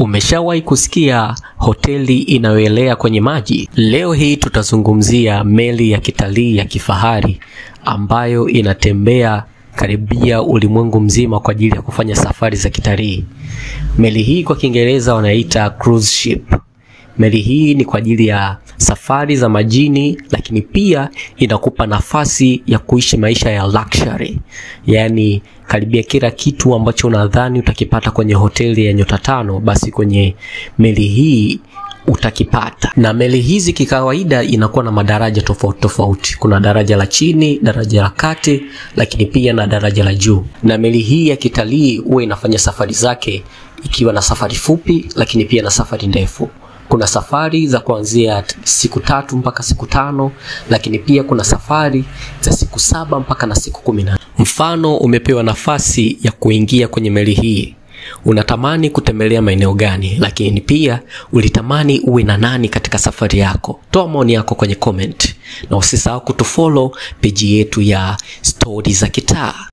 Umeshawahi kusikia hoteli inayoelea kwenye maji? Leo hii tutazungumzia meli ya kitalii ya kifahari ambayo inatembea karibia ulimwengu mzima kwa ajili ya kufanya safari za kitalii. Meli hii kwa Kiingereza wanaita cruise ship. Meli hii ni kwa ajili ya safari za majini, lakini pia inakupa nafasi ya kuishi maisha ya luxury. Yaani karibia kila kitu ambacho unadhani utakipata kwenye hoteli ya nyota 5, basi kwenye meli hii utakipata. Na meli hizi kikawaida inakuwa na madaraja tofauti tofauti. Kuna daraja la chini, daraja la kati, lakini pia na daraja la juu. Na meli hii ya kitalii huwa inafanya safari zake ikiwa na safari fupi, lakini pia na safari ndefu. Kuna safari za kuanzia siku 3 mpaka siku 5, lakini pia kuna safari za siku 7 mpaka na siku 10. Mfano, umepewa nafasi ya kuingia kwenye meli hii. Unatamani kutembelea maeneo gani, lakini pia ulitamani uwe na nani katika safari yako? Toa maoni yako kwenye comment na usisahau kutufollow page yetu ya Stories za Kitaa.